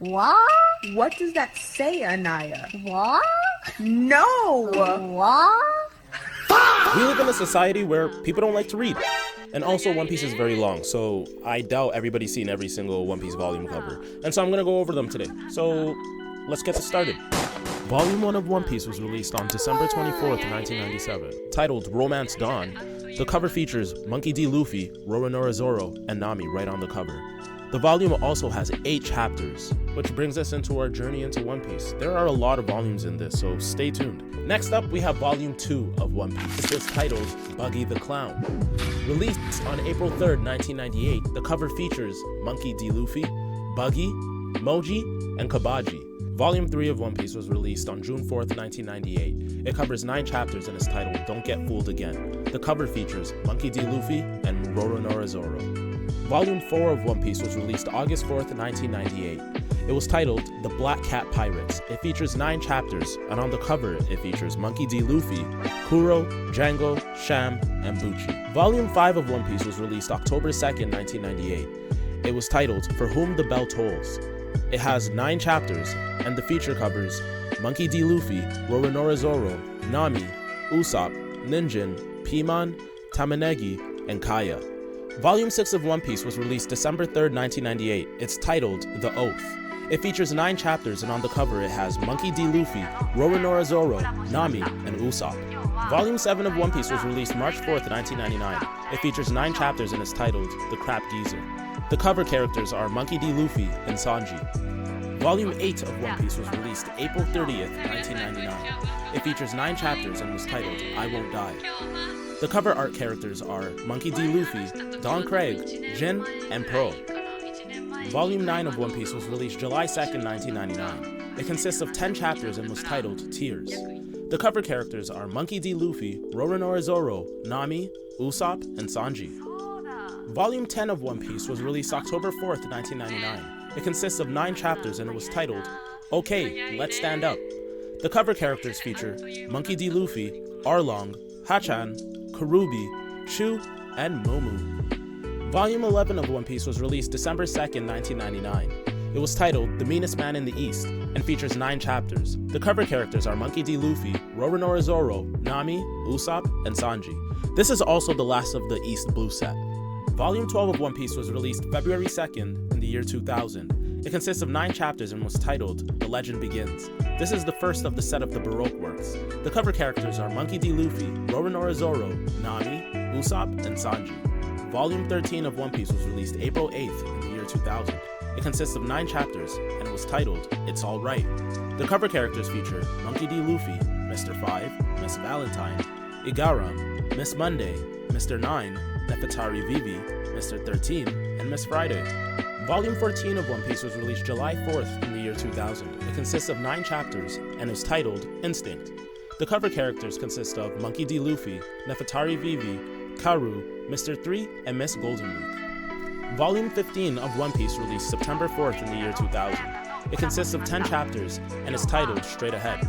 What? What does that say, Anaya? What? No! What? We live in a society where people don't like to read. And also, One Piece is very long, so I doubt everybody's seen every single One Piece volume cover. And so I'm gonna go over them today. So, let's get this started. Volume 1 of One Piece was released on December 24th, 1997. Titled Romance Dawn, the cover features Monkey D. Luffy, Roronoa Zoro, and Nami right on the cover. The volume also has 8 chapters, which brings us into our journey into One Piece. There are a lot of volumes in this, so stay tuned. Next up, we have Volume 2 of One Piece. This is titled Buggy the Clown. Released on April 3rd, 1998, the cover features Monkey D. Luffy, Buggy, Moji, and Kabaji. Volume 3 of One Piece was released on June 4th, 1998. It covers 9 chapters and is titled Don't Get Fooled Again. The cover features Monkey D. Luffy and Roronoa Zoro. Volume 4 of One Piece was released August 4th, 1998. It was titled The Black Cat Pirates. It features 9 chapters, and on the cover it features Monkey D. Luffy, Kuro, Django, Sham, and Bucci. Volume 5 of One Piece was released October 2nd, 1998. It was titled For Whom the Bell Tolls. It has 9 chapters, and the feature covers Monkey D. Luffy, Roronoa Zoro, Nami, Usopp, Ninjin, Piman, Tamanegi, and Kaya. Volume 6 of One Piece was released December 3rd, 1998. It's titled The Oath. It features 9 chapters, and on the cover it has Monkey D. Luffy, Roronoa Zoro, Nami, and Usopp. Volume 7 of One Piece was released March 4th, 1999. It features 9 chapters and is titled The Crap Geezer. The cover characters are Monkey D. Luffy and Sanji. Volume 8 of One Piece was released April 30th, 1999. It features 9 chapters and was titled I Won't Die. The cover art characters are Monkey D. Luffy, Don Craig, Jin, and Pearl. Volume 9 of One Piece was released July 2nd, 1999. It consists of 10 chapters and was titled Tears. The cover characters are Monkey D. Luffy, Roronoa Zoro, Nami, Usopp, and Sanji. Volume 10 of One Piece was released October 4th, 1999. It consists of 9 chapters and it was titled Okay, Let's Stand Up. The cover characters feature Monkey D. Luffy, Arlong, Hachan, Karubi, Chu, and Momu. Volume 11 of One Piece was released December 2nd, 1999. It was titled The Meanest Man in the East and features 9 chapters. The cover characters are Monkey D. Luffy, Roronoa Zoro, Nami, Usopp, and Sanji. This is also the last of the East Blue set. Volume 12 of One Piece was released February 2nd in the year 2000. It consists of 9 chapters and was titled The Legend Begins. This is the first of the set of the Baroque works. The cover characters are Monkey D. Luffy, Roronoa Zoro, Nami, Usopp, and Sanji. Volume 13 of One Piece was released April 8th in the year 2000. It consists of 9 chapters and it was titled It's Alright. The cover characters feature Monkey D. Luffy, Mr. 5, Miss Valentine, Igaram, Miss Monday, Mr. 9, Nefertari Vivi, Mr. 13, and Miss Friday. Volume 14 of One Piece was released July 4th in the year 2000. It consists of 9 chapters and is titled Instinct. The cover characters consist of Monkey D. Luffy, Nefertari Vivi, Karu, Mr. 3, and Miss Golden Week. Volume 15 of One Piece released September 4th in the year 2000. It consists of 10 chapters and is titled Straight Ahead.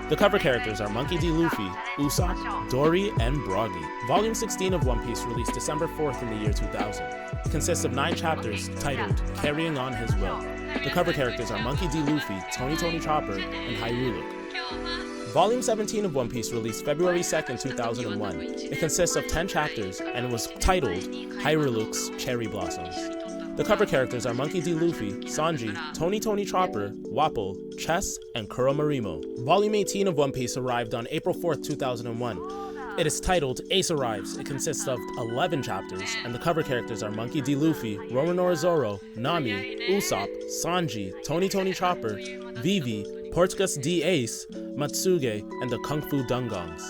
The cover characters are Monkey D. Luffy, Usopp, Dory, and Brogy. Volume 16 of One Piece released December 4th in the year 2000. It consists of 9 chapters titled Carrying On His Will. The cover characters are Monkey D. Luffy, Tony Chopper, and Hyrule. Volume 17 of One Piece released February 2nd, 2001. It consists of 10 chapters and it was titled Hyrule's Cherry Blossoms. The cover characters are Monkey D. Luffy, Sanji, Tony Chopper, Wapol, Chess, and Kuromarimo. Volume 18 of One Piece arrived on April 4th, 2001. It is titled Ace Arrives. It consists of 11 chapters, and the cover characters are Monkey D. Luffy, Roronoa Zoro, Nami, Usopp, Sanji, Tony Chopper, Vivi, Portgas D. Ace, Matsuge, and the Kung Fu Dungongs.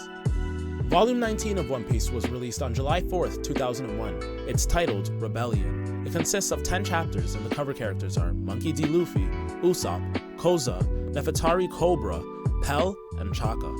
Volume 19 of One Piece was released on July 4th, 2001. It's titled Rebellion. It consists of 10 chapters and the cover characters are Monkey D. Luffy, Usopp, Koza, Nefertari Cobra, Pell, and Chaka.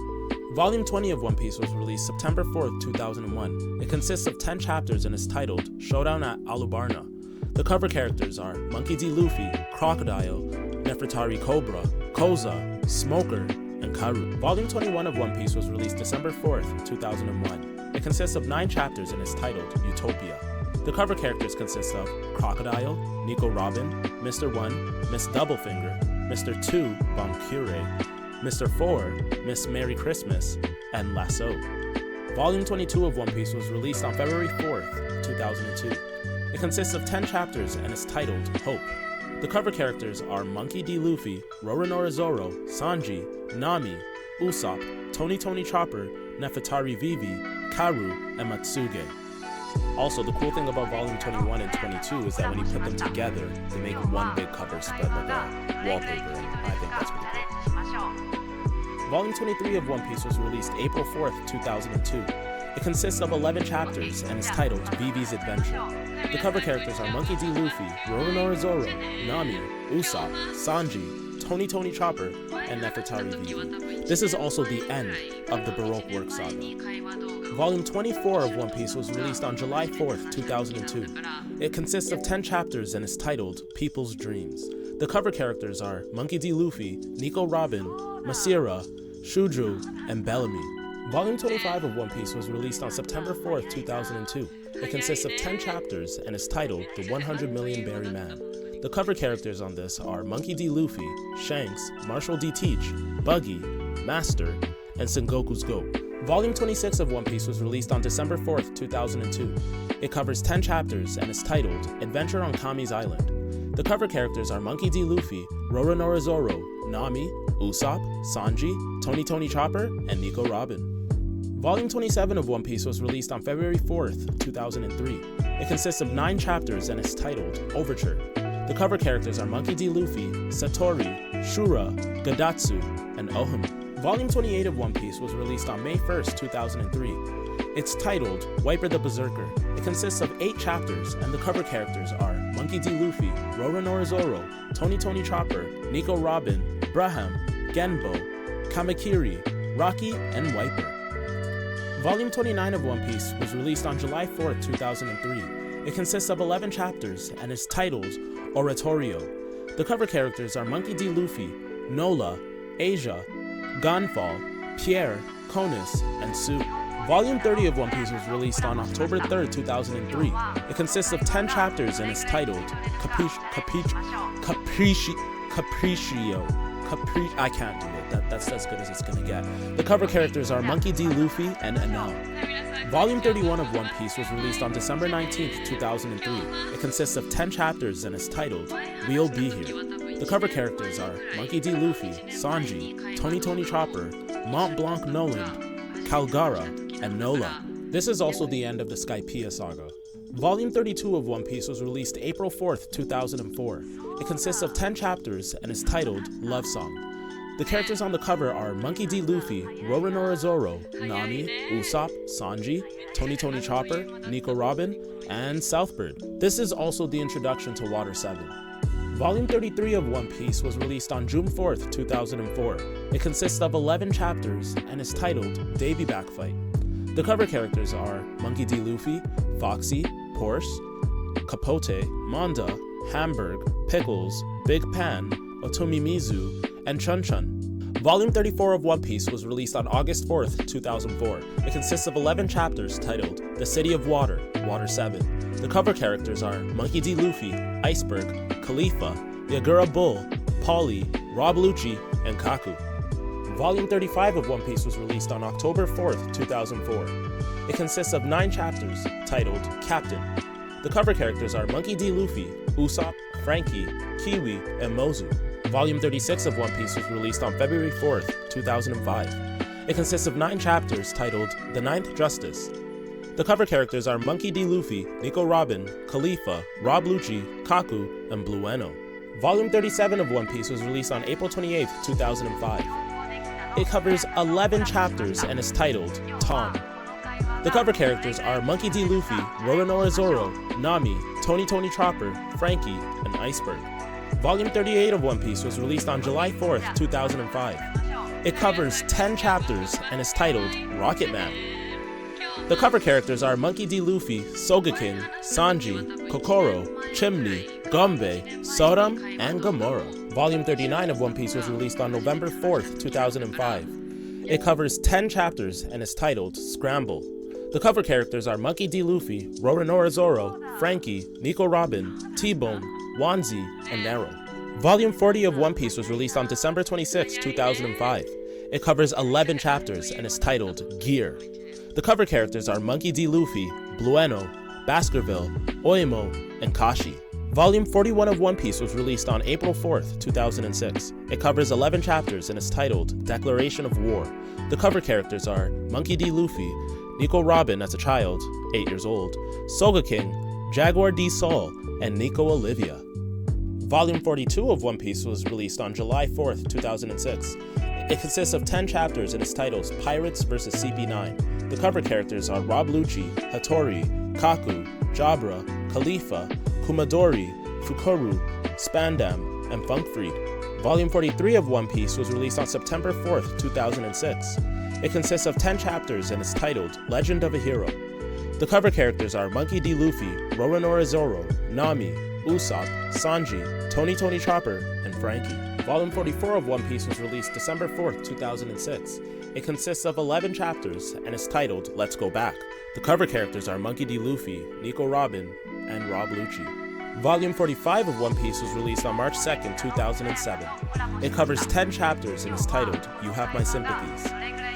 Volume 20 of One Piece was released September 4th, 2001. It consists of 10 chapters and is titled Showdown at Alubarna. The cover characters are Monkey D. Luffy, Crocodile, Nefertari Cobra, Koza, Smoker, and Karu. Volume 21 of One Piece was released December 4th, 2001. It consists of 9 chapters and is titled Utopia. The cover characters consist of Crocodile, Nico Robin, Mr. 1, Miss Doublefinger, Mr. 2, Bonkure, Mr. 4, Miss Merry Christmas, and Lasso. Volume 22 of One Piece was released on February 4th, 2002. It consists of 10 chapters and is titled Hope. The cover characters are Monkey D. Luffy, Roronoa Zoro, Sanji, Nami, Usopp, Tony Chopper, Nefertari Vivi, Karu, and Matsuge. Also, the cool thing about Volume 21 and 22 is that when you put them together, they make one big cover spread like a wallpaper, and I think that's pretty cool. Volume 23 of One Piece was released April 4th, 2002. It consists of 11 chapters and is titled Vivi's Adventure. The cover characters are Monkey D. Luffy, Roronoa Zoro, Nami, Usopp, Sanji, Tony Chopper, and Nefertari Vivi. This is also the end of the Baroque Work Saga. Volume 24 of One Piece was released on July 4th, 2002. It consists of 10 chapters and is titled People's Dreams. The cover characters are Monkey D. Luffy, Nico Robin, Masira, Shuju, and Bellamy. Volume 25 of One Piece was released on September 4th, 2002. It consists of 10 chapters and is titled The 100 Million Berry Man. The cover characters on this are Monkey D. Luffy, Shanks, Marshall D. Teach, Buggy, Master, and Sengoku's Goat. Volume 26 of One Piece was released on December 4th, 2002. It covers 10 chapters and is titled Adventure on Kami's Island. The cover characters are Monkey D. Luffy, Roronoa Zoro, Nami, Usopp, Sanji, Tony Chopper, and Nico Robin. Volume 27 of One Piece was released on February 4th, 2003. It consists of 9 chapters and is titled Overture. The cover characters are Monkey D. Luffy, Satori, Shura, Gadatsu, and Ohami. Volume 28 of One Piece was released on May 1st, 2003. It's titled Wiper the Berserker. It consists of 8 chapters, and the cover characters are Monkey D. Luffy, Roronoa Zoro, Tony Chopper, Nico Robin, Braham, Genbo, Kamakiri, Rocky, and Wiper. Volume 29 of One Piece was released on July 4th, 2003. It consists of 11 chapters and is titled Oratorio. The cover characters are Monkey D. Luffy, Nola, Asia, Gonfall, Pierre, Conus, and Sue. Volume 30 of One Piece was released on October 3rd, 2003. It consists of 10 chapters and is titled I can't do it. That's as good as it's gonna get. The cover characters are Monkey D. Luffy and Enel. Volume 31 of One Piece was released on December 19th, 2003. It consists of 10 chapters and is titled We'll Be Here. The cover characters are Monkey D. Luffy, Sanji, Tony Chopper, Mont Blanc Noland, Calgara, and Nola. This is also the end of the Skypiea saga. Volume 32 of One Piece was released April 4th, 2004. It consists of 10 chapters and is titled Love Song. The characters on the cover are Monkey D. Luffy, Roronoa Zoro, Nami, Usopp, Sanji, Tony Chopper, Nico Robin, and Southbird. This is also the introduction to Water 7. Volume 33 of One Piece was released on June 4th, 2004. It consists of 11 chapters and is titled Davy Back Fight. The cover characters are Monkey D. Luffy, Foxy, Porsche, Capote, Monda, Hamburg, Pickles, Big Pan, Otomimizu, and Chun Chun. Volume 34 of One Piece was released on August 4th, 2004. It consists of 11 chapters titled The City of Water, Water 7. The cover characters are Monkey D. Luffy, Iceberg, Khalifa, Yagura Bull, Polly, Rob Lucci, and Kaku. Volume 35 of One Piece was released on October 4th, 2004. It consists of 9 chapters titled Captain. The cover characters are Monkey D. Luffy, Usopp, Frankie, Kiwi, and Mozu. Volume 36 of One Piece was released on February 4th, 2005. It consists of 9 chapters titled The Ninth Justice. The cover characters are Monkey D. Luffy, Nico Robin, Khalifa, Rob Lucci, Kaku, and Blueno. Volume 37 of One Piece was released on April 28th, 2005. It covers 11 chapters and is titled Tom. The cover characters are Monkey D. Luffy, Roronoa Zoro, Nami, Tony Chopper, Frankie, and Iceberg. Volume 38 of One Piece was released on July 4th, 2005. It covers 10 chapters and is titled Rocket Man. The cover characters are Monkey D. Luffy, Sogeking, Sanji, Kokoro, Chimney, Gombe, Soram, and Gamora. Volume 39 of One Piece was released on November 4th, 2005. It covers 10 chapters and is titled Scramble. The cover characters are Monkey D. Luffy, Roronoa Zoro, Frankie, Nico Robin, T-Bone, Wanzi, and Nero. Volume 40 of One Piece was released on December 26, 2005. It covers 11 chapters and is titled Gear. The cover characters are Monkey D. Luffy, Blueno, Baskerville, Oimo, and Kashi. Volume 41 of One Piece was released on April 4th, 2006. It covers 11 chapters and is titled Declaration of War. The cover characters are Monkey D. Luffy, Nico Robin as a child, 8 years old, Soga King, Jaguar D. Sol, and Nico Olivia. Volume 42 of One Piece was released on July 4th, 2006. It consists of 10 chapters and is titled Pirates vs. CP9. The cover characters are Rob Lucci, Hattori, Kaku, Jabra, Khalifa, Kumadori, Fukuru, Spandam, and Funkfried. Volume 43 of One Piece was released on September 4th, 2006. It consists of 10 chapters and is titled Legend of a Hero. The cover characters are Monkey D. Luffy, Roronoa Zoro, Nami, Usopp, Sanji, Tony Chopper, and Frankie. Volume 44 of One Piece was released December 4th, 2006. It consists of 11 chapters and is titled Let's Go Back. The cover characters are Monkey D. Luffy, Nico Robin, and Rob Lucci. Volume 45 of One Piece was released on March 2nd, 2007. It covers 10 chapters and is titled You Have My Sympathies.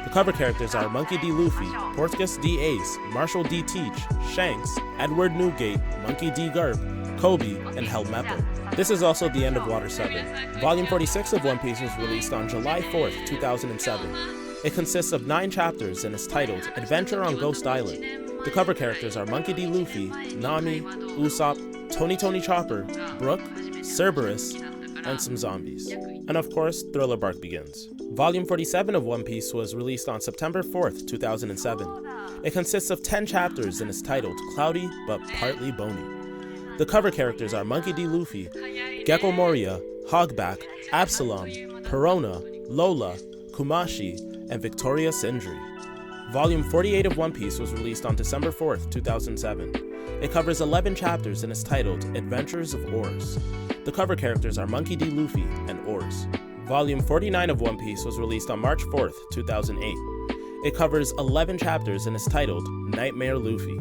The cover characters are Monkey D. Luffy, Portgas D. Ace, Marshall D. Teach, Shanks, Edward Newgate, Monkey D. Garp, Kobe, and Helmeppo. This is also the end of War Saga. Volume 46 of One Piece was released on July 4th, 2007. It consists of 9 chapters and is titled Adventure on Ghost Island. The cover characters are Monkey D. Luffy, Nami, Usopp, Tony Chopper, Brook, Cerberus, and some zombies. And of course, Thriller Bark begins. Volume 47 of One Piece was released on September 4th, 2007. It consists of 10 chapters and is titled Cloudy but Partly Bony. The cover characters are Monkey D. Luffy, Gecko Moria, Hogback, Absalom, Perona, Lola, Kumashi, and Victoria Sindri. Volume 48 of One Piece was released on December 4th, 2007. It covers 11 chapters and is titled Adventures of Oars. The cover characters are Monkey D. Luffy and Oars. Volume 49 of One Piece was released on March 4th, 2008. It covers 11 chapters and is titled Nightmare Luffy.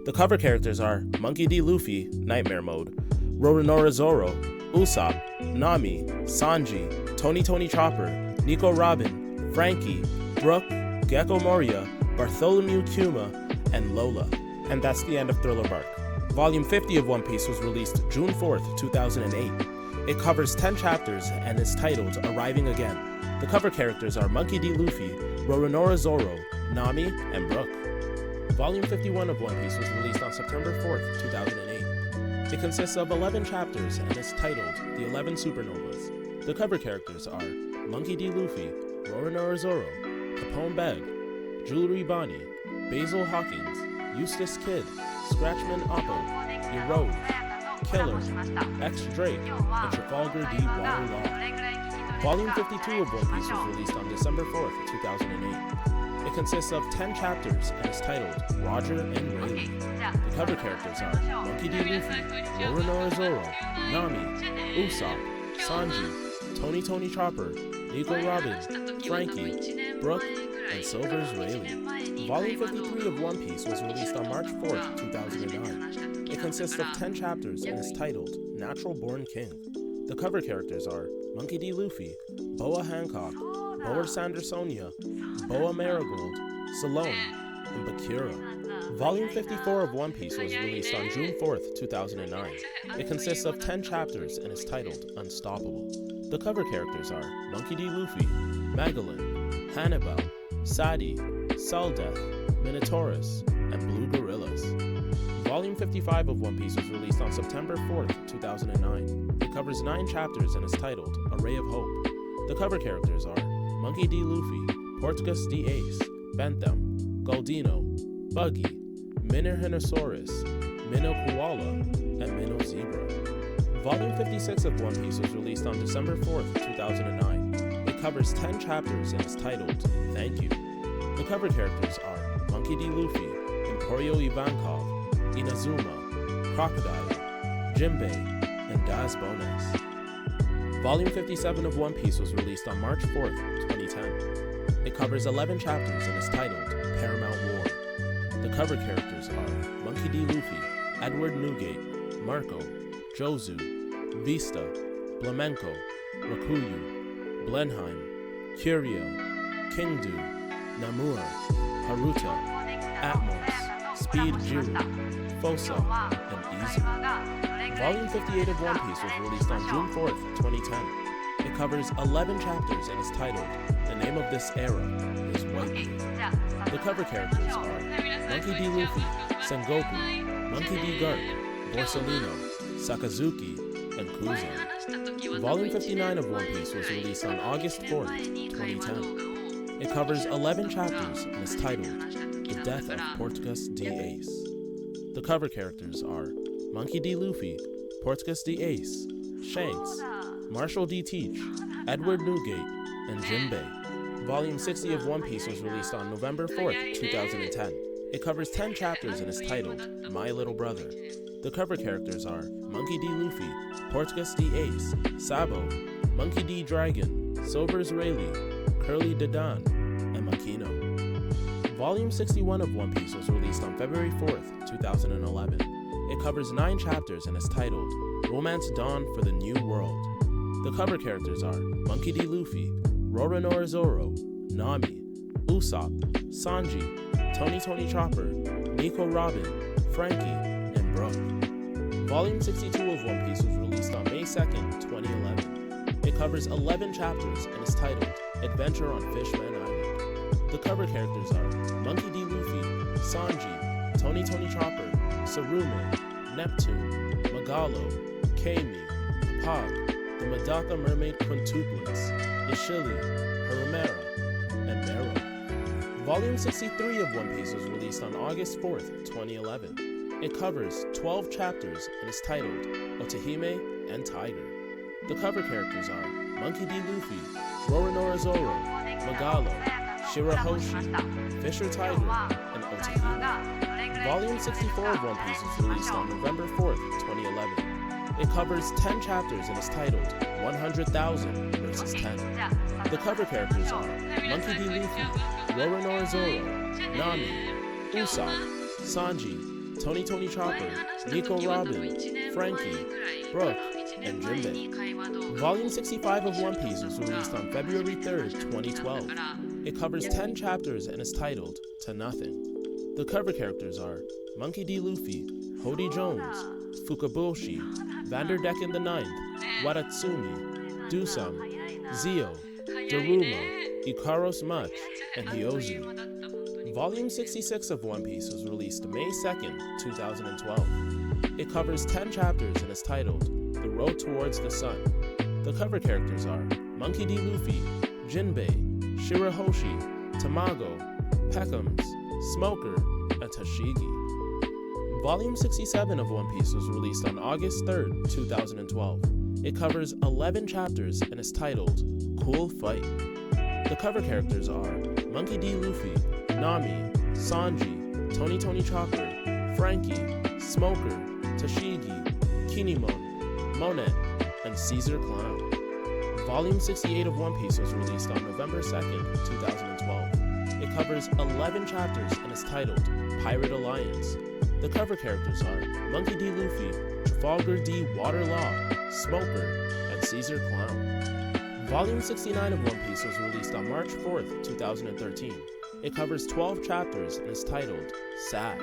The cover characters are Monkey D. Luffy, Nightmare Mode, Roronoa Zoro, Usopp, Nami, Sanji, Tony Chopper, Nico Robin, Frankie, Brook, Gecko Moria, Bartholomew Kuma, and Lola. And that's the end of Thriller Bark. Volume 50 of One Piece was released June 4th, 2008. It covers 10 chapters and is titled Arriving Again. The cover characters are Monkey D. Luffy, Roronoa Zoro, Nami, and Brook. Volume 51 of One Piece was released on September 4th, 2008. It consists of 11 chapters and is titled The 11 Supernovas. The cover characters are Monkey D. Luffy, Roronoa Zoro, Capone Beg, Jewelry Bonnie, Basil Hawkins, Eustace Kid, Scratchman Oppo, Erode, Killer, X Drake, and Trafalgar D. Waterlaw. Volume 52 of One Piece was released on December 4th, 2008. It consists of 10 chapters and is titled Roger and Rayleigh. The cover characters are Monkey D. Luffy, Roronoa Zoro, Nami, Usopp, Sanji, Tony Chopper, Nico Robin, Frankie, Brook, and Silver's Rayleigh. Volume 53 of One Piece was released on March 4th, 2009. It consists of 10 chapters and is titled Natural Born King. The cover characters are Monkey D. Luffy, Boa Hancock, Boa Sandersonia, Boa Marigold, Salome, and Bakura. Volume 54 of One Piece was released on June 4th, 2009. It consists of 10 chapters and is titled Unstoppable. The cover characters are Monkey D. Luffy, Magellan, Hannibal, Sadi, Saldeth, Minotaurus, and Blue Gorillas. Volume 55 of One Piece was released on September 4th, 2009. It covers 9 chapters and is titled A Ray of Hope. The cover characters are Monkey D. Luffy, Portgas D. Ace, Bentham, Galdino, Buggy, Minotaurosaurus, Minnow Koala, and Minnow Zebra. Volume 56 of One Piece was released on December 4th, 2009. It covers 10 chapters and is titled Thank You. The cover characters are Monkey D. Luffy, Emporio Ivankov, Inazuma, Crocodile, Jinbei, and Daz Bones. Volume 57 of One Piece was released on March 4th, 2010. It covers 11 chapters and is titled Paramount War. The cover characters are Monkey D. Luffy, Edward Newgate, Marco, Jozu, Vista, Flamenco, Rakuyu, Blenheim, Curio, Kingdu, Namura, Haruta, Atmos, Speed Jiru, Fosa, and Izu. Volume 58 of One Piece was released on June 4th, 2010. It covers 11 chapters and is titled The Name of This Era is White. The cover characters are Monkey D. Luffy, Sengoku, Monkey D. Garp, Borsalino, Sakazuki, and Kuzen. Volume 59 of One Piece was released on August 4th, 2010. It covers 11 chapters and is titled The Death of Portugas D. Ace. The cover characters are Monkey D. Luffy, Portugas D. Ace, Shanks, Marshall D. Teach, Edward Newgate, and Jinbei. Volume 60 of One Piece was released on November 4th, 2010. It covers 10 chapters and is titled My Little Brother. The cover characters are Monkey D. Luffy, Portugas D. Ace, Sabo, Monkey D. Dragon, Silvers Rayleigh, Curly Dadan, and Makino. Volume 61 of One Piece was released on February 4th, 2011. It covers 9 chapters and is titled Romance Dawn for the New World. The cover characters are Monkey D. Luffy, Roronoa Zoro, Nami, Usopp, Sanji, Tony Chopper, Nico Robin, Frankie, and Brooke. Volume 62 of One Piece was released on May 2nd, 2011. It covers 11 chapters and is titled Adventure on Fishman Island. The cover characters are Monkey D. Luffy, Sanji, Tony Chopper, Saruman, Neptune, Magalo, Kami, Pog, the Medaka Mermaid Quintuplets, Ishili, Harumera, and Mero. Volume 63 of One Piece was released on August 4th, 2011. It covers 12 chapters and is titled Otahime and Tiger. The cover characters are Monkey D. Luffy, Roronoa Zoro, Magalo, Shirahoshi, Fisher Tiger, and Otahime. Volume 64 of One Piece was released on November 4th, 2011. It covers 10 chapters and is titled 100,000 versus 10. The cover characters are Monkey D. Luffy, Roronoa Zoro, Nami, Usopp, Sanji, Tony Chopper, Nico Robin, Frankie, Brooke, and Jinbei. Volume 65 of One Piece was released on February 3rd, 2012. It covers 10 chapters and is titled To Nothing. The cover characters are Monkey D. Luffy, Hody Jones, Fukaboshi, Vanderdecken the Ninth, Watatsumi, Dusum, Zio, Daruma, Ikaros Much, and Hyozu. Volume 66 of One Piece was released May 2nd, 2012. It covers 10 chapters and is titled The Road Towards the Sun. The cover characters are Monkey D. Luffy, Jinbei, Shirahoshi, Tamago, Peckham's, Smoker, and Tashigi. Volume 67 of One Piece was released on August 3rd, 2012. It covers 11 chapters and is titled Cool Fight. The cover characters are Monkey D. Luffy, Nami, Sanji, Tony Chopper, Frankie, Smoker, Tashigi, Kinemon, Monet, and Caesar Clown. Volume 68 of One Piece was released on November 2nd, 2012. It covers 11 chapters and is titled Pirate Alliance. The cover characters are Monkey D. Luffy, Trafalgar D. Waterlaw, Smoker, and Caesar Clown. Volume 69 of One Piece was released on March 4th, 2013. It covers 12 chapters and is titled Sad.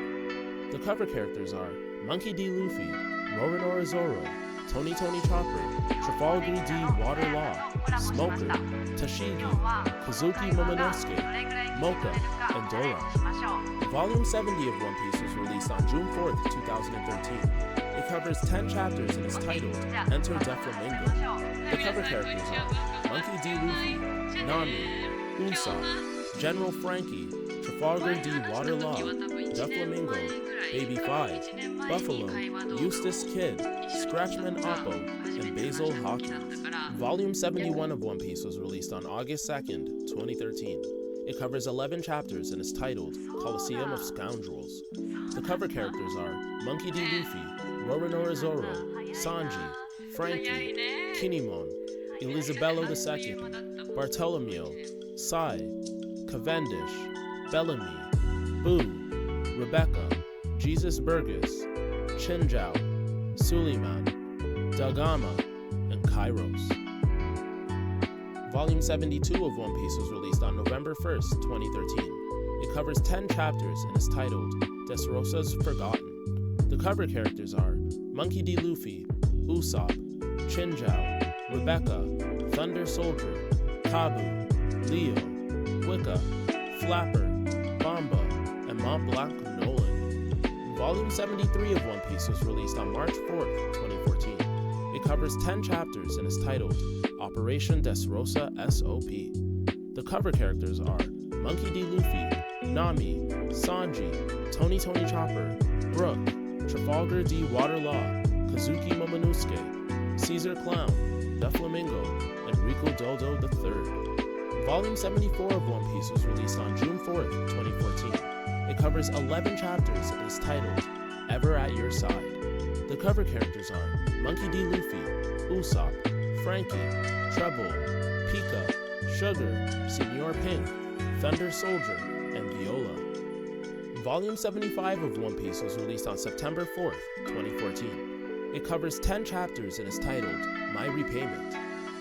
The cover characters are Monkey D. Luffy, Roronoa Zoro, Tony Chopper, Trafalgar D. Waterlaw, Smoker, Tashigi, Kazuki Momonosuke, Mocha, and Dora. Volume 70 of One Piece was released on June 4th, 2013. It covers 10 chapters and is titled Enter Doflamingo. The cover characters are Monkey D. Luffy, Nami, Usopp, General Frankie, Trafalgar D. Waterlaw, Doflamingo, Baby 5, Buffalo, Eustace Kid, Scratchman Oppo, and Basil Hawkins. Volume 71 of One Piece was released on August 2nd, 2013. It covers 11 chapters and is titled Coliseum of Scoundrels. The cover characters are Monkey D. Luffy, Roronoa Zoro, Sanji, Frankie, Kinemon, Elisabello II, Bartolomeo, Sai, Cavendish, Bellamy, Boo, Rebecca, Jesus Burgess, Chinjao, Suleiman, Dagama, and Kairos. Volume 72 of One Piece was released on November 1st, 2013. It covers 10 chapters and is titled Dressrosa's Forgotten. The cover characters are Monkey D. Luffy, Usopp, Chinjao, Rebecca, Thunder Soldier, Kabu, Leo, Wicca, Flapper, Bamba, and Mont Blanc Nolan. Volume 73 of One Piece was released on March 4th, 2014. It covers 10 chapters and is titled Operation Dressrosa S.O.P. The cover characters are Monkey D. Luffy, Nami, Sanji, Tony Chopper, Brook, Trafalgar D. Waterlaw, Kazuki Momonosuke, Caesar Clown, Doflamingo, and Rico Dodo III. Volume 74 of One Piece was released on June 4th, 2014. It covers 11 chapters and is titled Ever at Your Side. The cover characters are Monkey D. Luffy, Usopp, Frankie, Treble, Pika, Sugar, Senor Pink, Thunder Soldier, and Viola. Volume 75 of One Piece was released on September 4th, 2014. It covers 10 chapters and is titled My Repayment.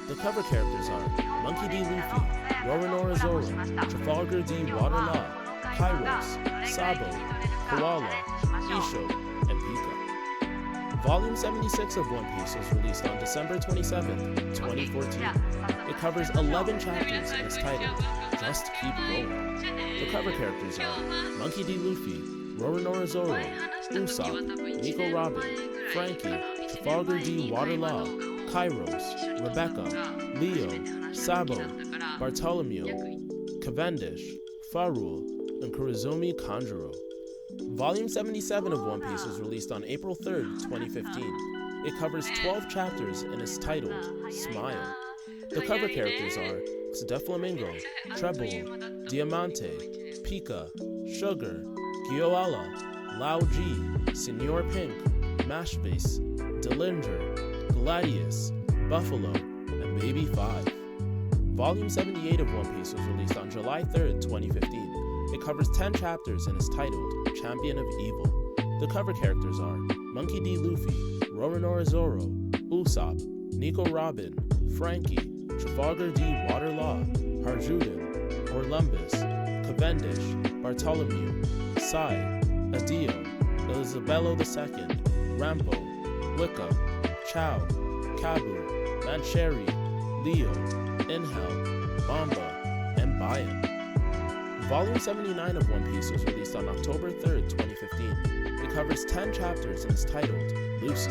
The cover characters are Monkey D. Luffy, Roronoa Zoro, Trafalgar D. Waterlaw, Kairos, Sabo, Koala, Isho, and Pika. Volume 76 of One Piece was released on December 27th, 2014. It covers 11 chapters and is titled Just Keep Going. The cover characters are Monkey D. Luffy, Roronoa Zoro, Usopp, Nico Robin, Frankie, Trafalgar D. Waterlaw, Kairos, Rebecca, Leo, Sabo, Bartolomeo, Cavendish, Farul, and Kurozumi Kanjuro. Volume 77 of One Piece was released on April 3rd, 2015. It covers 12 chapters and is titled Smile. The cover characters are Doflamingo, Treble, Diamante, Pika, Sugar, Gyoala, Lao G, Senor Pink, Mashbase, Dillinger, Gladius, Buffalo, and Baby 5. Volume 78 of One Piece was released on July 3rd, 2015. It covers 10 chapters and is titled Champion of Evil. The cover characters are Monkey D. Luffy, Roronoa Zoro, Usopp, Nico Robin, Frankie, Trafalgar D. Waterlaw, Harjuden, Orlumbus, Cavendish, Bartholomew, Sai, Adio, Isabello II, Rambo, Wicca, Chow, Kabu, Mancheri, Leo, Inhel, Bamba, and Bayan. Volume 79 of One Piece was released on October 3rd, 2015. It covers 10 chapters and is titled Lucy.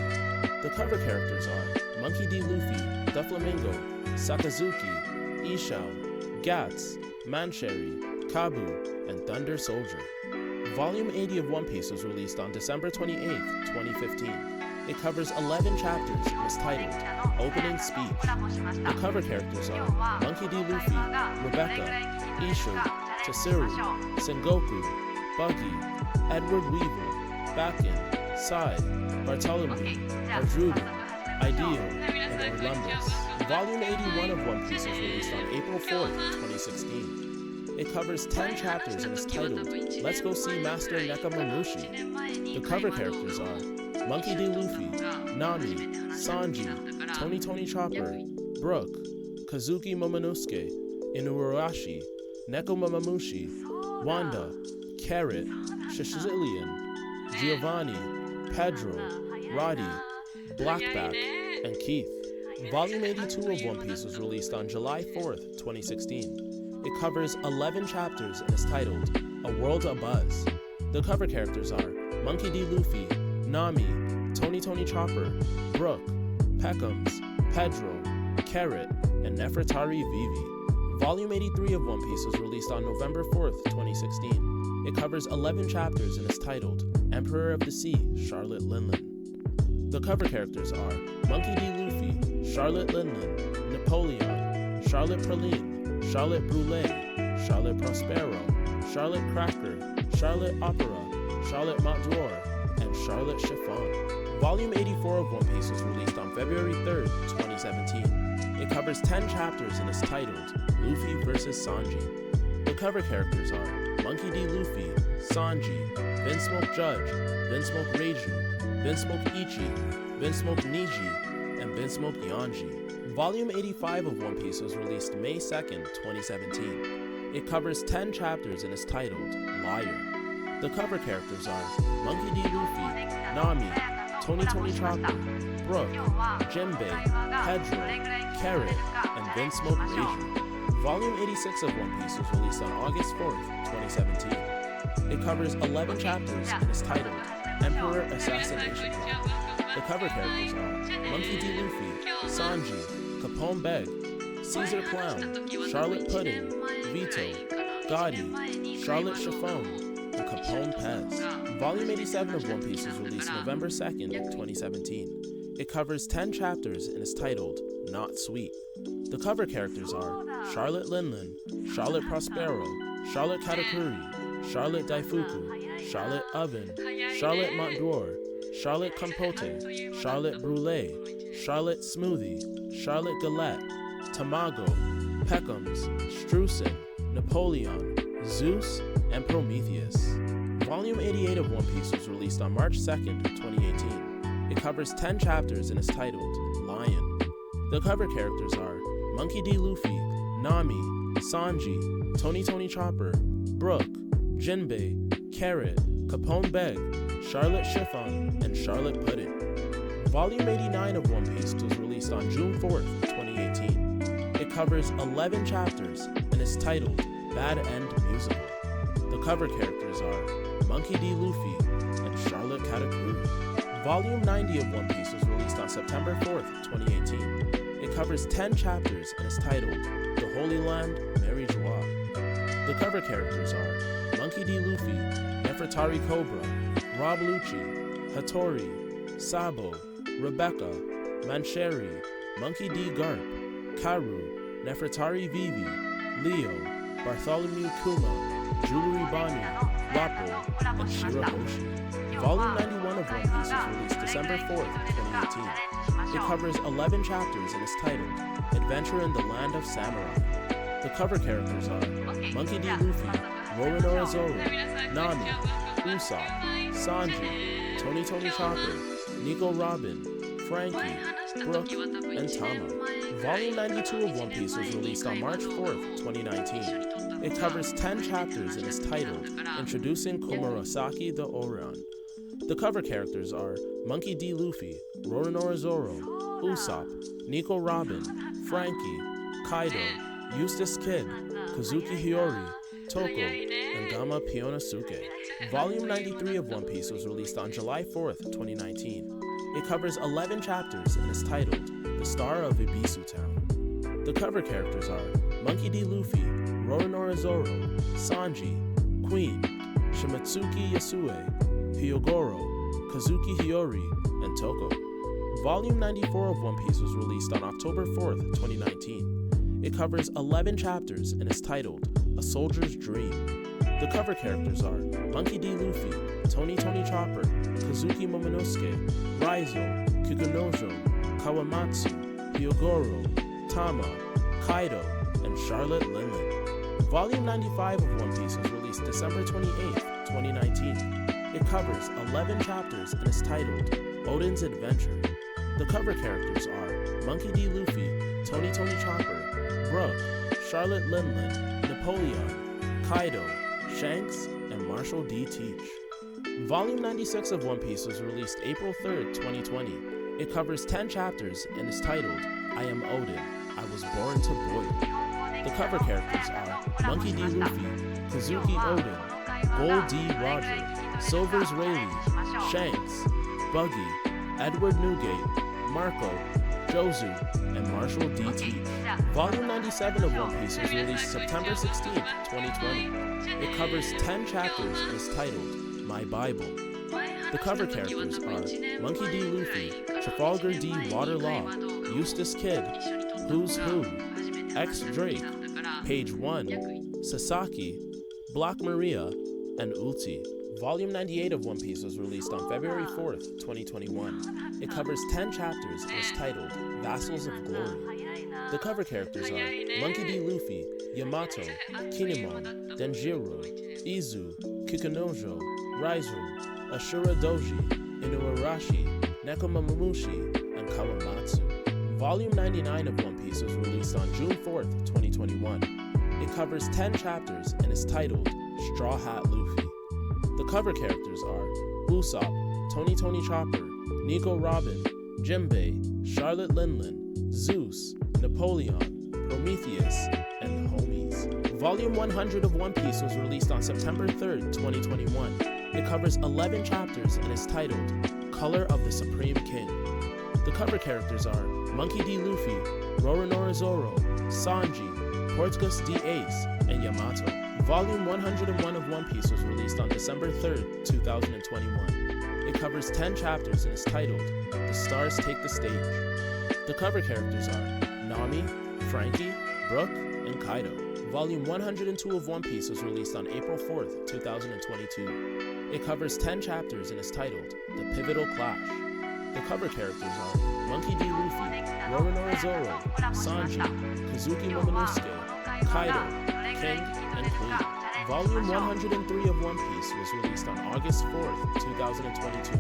The cover characters are Monkey D. Luffy, Doflamingo, Sakazuki, Ishao, Gats, Mancheri, Kabu, and Thunder Soldier. Volume 80 of One Piece was released on December 28th, 2015. It covers 11 chapters and is titled Opening Speech. The cover characters are Monkey D. Luffy, Rebecca, Ishu, Tetsuru, Sengoku, Buggy, Edward Weevil, Bakken, Sai, Bartholomew, Arjuden, Ideo, and Orlumbus. Volume 81 of One Piece was released on April 4th, 2016. It covers 10 chapters and is titled Let's Go See Master Nekamamushi. The cover characters are Monkey D. Luffy, Nami, Sanji, Tony Chopper, Brook, Kazuki Momonosuke, Inuarashi, Neko Mamamushi, Wanda, Carrot, Shishilian, Giovanni, Pedro, Roddy, Blackback, and Keith. Volume 82 of One Piece was released on July 4th, 2016. It covers 11 chapters and is titled A World Abuzz. The cover characters are Monkey D. Luffy, Nami, Tony Chopper, Brook, Peckums, Pedro, Carrot, and Nefertari Vivi. Volume 83 of One Piece was released on November 4th, 2016. It covers 11 chapters and is titled Emperor of the Sea, Charlotte Linlin. The cover characters are Monkey D. Luffy, Charlotte Linlin, Napoleon, Charlotte Praline, Charlotte Brûlée, Charlotte Prospero, Charlotte Cracker, Charlotte Opera, Charlotte Matador, and Charlotte Chiffon. Volume 84 of One Piece was released on February 3rd, 2017. It covers 10 chapters and is titled Luffy vs. Sanji. The cover characters are Monkey D. Luffy, Sanji, Vinsmoke Judge, Vinsmoke Reiju, Vinsmoke Ichi, Vinsmoke Niji, and Vinsmoke Yanji. Volume 85 of One Piece was released May 2nd, 2017. It covers 10 chapters and is titled Liar. The cover characters are Monkey D. Luffy, Nami, Tony Chopper, Brook, Jinbei, Pedro, Carrot, and Vinsmoke Reiju. Volume 86 of One Piece was released on August 4th, 2017. It covers 11 chapters and is titled Emperor Assassination Plot. The cover characters are Monkey D. Luffy, Sanji, Capone Beg, Caesar Clown, Charlotte Pudding, Vito, Gotti, Charlotte Chiffon, and Capone Pez. Volume 87 of One Piece was released November 2nd, 2017. It covers 10 chapters and is titled Not Sweet. The cover characters are Charlotte Linlin, Charlotte Prospero, Charlotte Katakuri, Charlotte Daifuku, Charlotte Oven, Charlotte Montdor, Charlotte Compote, Charlotte Brûlée, Charlotte Smoothie, Charlotte Galette, Tamago, Peckham's, Streusen, Napoleon, Zeus, and Prometheus. Volume 88 of One Piece was released on March 2nd, 2018. It covers 10 chapters and is titled Lion. The cover characters are Monkey D. Luffy, Nami, Sanji, Tony Chopper, Brook, Jinbei, Carrot, Capone Beg, Charlotte Chiffon, and Charlotte Pudding. Volume 89 of One Piece was released on June 4th, 2018. It covers 11 chapters and is titled Bad End Musical. The cover characters are Monkey D. Luffy and Charlotte Katakuri. Volume 90 of One Piece was released on September 4th, 2018. It covers 10 chapters and is titled The Holy Land, Mary Joie. The cover characters are Monkey D. Luffy, Nefertari Cobra, Rob Lucci, Hattori, Sabo, Rebecca, Mancheri, Monkey D. Garp, Karu, Nefertari Vivi, Leo, Bartholomew Kuma, Jewelry Bonnie, Wappo, and Shirahoshi. Volume 91 of One Piece was released December 4th, 2018. It covers 11 chapters and is titled Adventure in the Land of Samurai. The cover characters are Monkey D. Luffy, Roronoa Zoro, Nami, Usopp, Sanji, Tony Chopper, Nico Robin, Frankie, Brook, and Tama. Volume 92 of One Piece was released on March 4th, 2019. It covers 10 chapters and is titled Introducing Komurasaki the Orion. The cover characters are Monkey D. Luffy, Roronoa Zoro, Usopp, Nico Robin, Frankie, Kaido, Eustace Kid, Kazuki Hiyori, Toko, and Gama Pionosuke. Volume 93 of One Piece was released on July 4th, 2019. It covers 11 chapters and is titled The Star of Ibisu Town. The cover characters are Monkey D. Luffy, Roronoa Zoro, Sanji, Queen, Shimatsuki Yasue, Hyogoro, Kazuki Hiyori, and Toko. Volume 94 of One Piece was released on October 4th, 2019. It covers 11 chapters and is titled A Soldier's Dream. The cover characters are Monkey D. Luffy, Tony Chopper, Kazuki Momonosuke, Raizo, Kikunojo, Kawamatsu, Hyogoro, Tama, Kaido, and Charlotte Linlin. Volume 95 of One Piece was released December 28th, 2019. It covers 11 chapters and is titled Odin's Adventure. The cover characters are Monkey D. Luffy, Tony Chopper, Brook, Charlotte Linlin, Napoleon, Kaido, Shanks, and Marshall D. Teach. Volume 96 of One Piece was released April 3rd, 2020. It covers 10 chapters and is titled I Am Odin, I Was Born to Boil. The cover characters are Monkey D. Luffy, Kazuki Odin, Gold D. Roger, Silvers Rayleigh, Shanks, Buggy, Edward Newgate, Marco, Jozu, and Marshall D. Teach. Volume 97 of One Piece was released September 16th, 2020. It covers 10 chapters and is titled My Bible. The cover characters are Monkey D. Luffy, Trafalgar D. Waterlaw, Eustace Kid, Who's Who, X Drake, Page 1, Sasaki, Black Maria, and Ulti. Volume 98 of One Piece was released on February 4th, 2021. It covers 10 chapters and is titled Vassals of Glory. The cover characters are Monkey D. Luffy, Yamato, Kinemon, Denjiro, Izu, Kikunojo, Raizo, Ashura Doji, Inuarashi, Nekomamushi, and Kawamatsu. Volume 99 of One Piece was released on June 4th, 2021. It covers 10 chapters and is titled Straw Hat Luffy. The cover characters are Usopp, Tony Chopper, Nico Robin, Jinbei, Charlotte Linlin, Zeus, Napoleon, Prometheus, and the Homies. Volume 100 of One Piece was released on September 3rd, 2021. It covers 11 chapters and is titled Color of the Supreme King. The cover characters are Monkey D. Luffy, Roronoa Zoro, Sanji, Portgas D. Ace, and Yamato. Volume 101 of One Piece was released on December 3rd, 2021. It covers 10 chapters and is titled The Stars Take the Stage. The cover characters are Nami, Frankie, Brook, and Kaido. Volume 102 of One Piece was released on April 4th, 2022. It covers 10 chapters and is titled The Pivotal Clash. The cover characters are Monkey D. Luffy, Roronoa Zoro, Sanji, Kazuki Momonosuke, Kaido, King, and Queen. Volume 103 of One Piece was released on August 4th, 2022.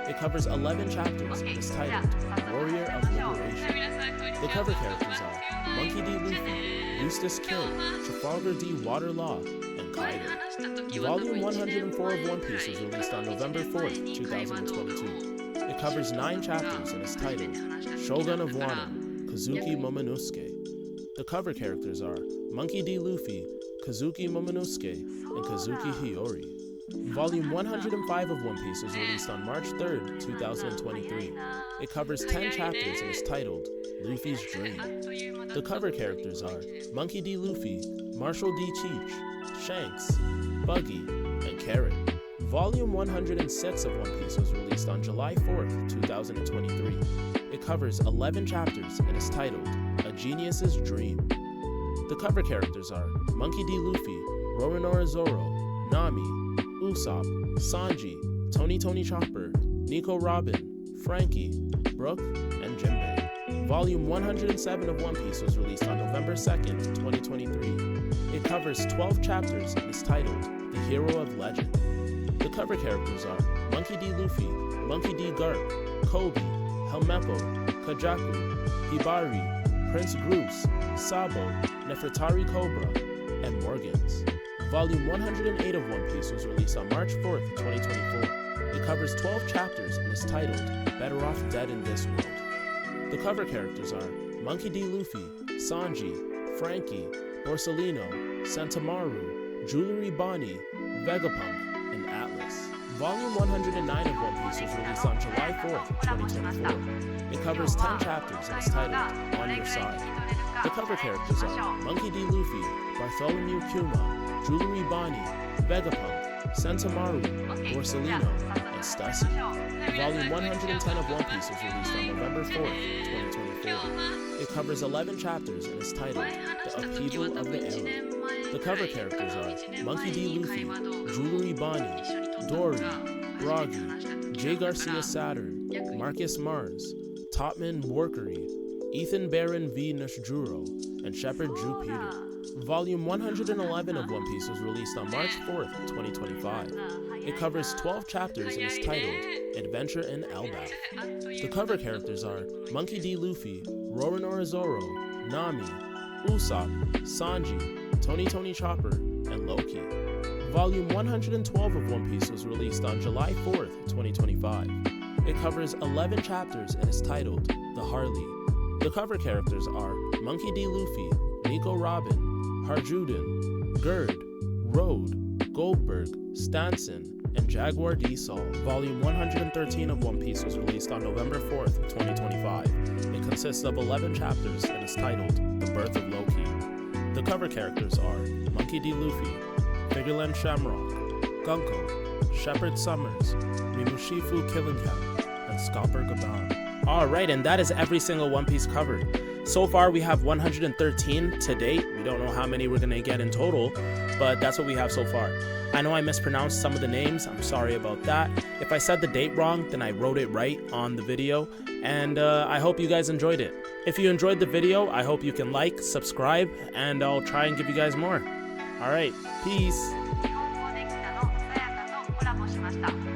It covers 11 chapters and is titled Warrior of Liberation. The cover characters are Monkey D. Luffy, Eustace King, Trafalgar D. Waterlaw, and Kaido. Volume 104 of One Piece was released on November 4th, 2022. It covers 9 chapters and is titled Shogun of Wano, Kazuki Momonosuke. The cover characters are Monkey D. Luffy, Kazuki Momonosuke, and Kazuki Hiyori. Volume 105 of One Piece was released on March 3rd, 2023. It covers 10 chapters and is titled Luffy's Dream. The cover characters are Monkey D. Luffy, Marshall D. Cheech, Shanks, Buggy, and Carrot. Volume 106 of One Piece was released on July 4th, 2023. It covers 11 chapters and is titled A Genius's Dream. The cover characters are Monkey D. Luffy, Roronoa Zoro, Nami, Usopp, Sanji, Tony Chopper, Nico Robin, Frankie, Brook, and Jinbei. Volume 107 of One Piece was released on November 2nd, 2023. It covers 12 chapters and is titled The Hero of Legend. The cover characters are Monkey D. Luffy, Monkey D. Garp, Kobe, Helmeppo, Kajaku, Hibari, Prince Groose, Sabo, Nefertari Cobra, and Morgans. Volume 108 of One Piece was released on March 4th, 2024. It covers 12 chapters and is titled Better Off Dead in This World. The cover characters are Monkey D. Luffy, Sanji, Frankie, Borsellino, Santamaru, Jewelry Bonnie, Vegapunk, and Atlas. Volume 109 of One Piece was released on July 4th, 2024. It covers 10 chapters and is titled On Your Side. The cover characters are Monkey D. Luffy, Bartholomew Kuma, Jewelry Bonnie, Vegapunk, Santamaru, Borsellino, and Stussy. Volume 110 of One Piece was released on November 4th, 2024. It covers 11 chapters and is titled The Upheaval of the Era. The cover characters are Monkey D. Luffy, Jewelry Bonnie, Dory, Broggy, J. Garcia Saturn, Marcus Mars, Topman Workery, Ethan Baron V. Nushjuro, and Shepard Drew Peter. Volume 111 of One Piece was released on March 4th, 2025. It covers 12 chapters and is titled Adventure in Elbaf. The cover characters are Monkey D. Luffy, Roronoa Zoro, Nami, Usopp, Sanji, Tony Chopper, and Loki. Volume 112 of One Piece was released on July 4th, 2025. It covers 11 chapters and is titled The Harley. The cover characters are Monkey D. Luffy, Nico Robin, Harjuden, Gerd, Rode, Goldberg, Stanson, and Jaguar D. Saul. Volume 113 of One Piece was released on November 4th, 2025. It consists of 11 chapters and is titled The Birth of Loki. The cover characters are Monkey D. Luffy, Figureland Shamrock, Gunko, Shepard Summers, Mimushifu Killingham, and Scalper Gaban. Alright, and that is every single One Piece covered. So far, we have 113 to date. We don't know how many we're gonna get in total, but that's what we have so far. I know I mispronounced some of the names. I'm sorry about that. If I said the date wrong, then I wrote it right on the video, and I hope you guys enjoyed it. If you enjoyed the video, I hope you can like, subscribe, and I'll try and give you guys more. All right, peace. 日本語できたのさやかとコラボしました。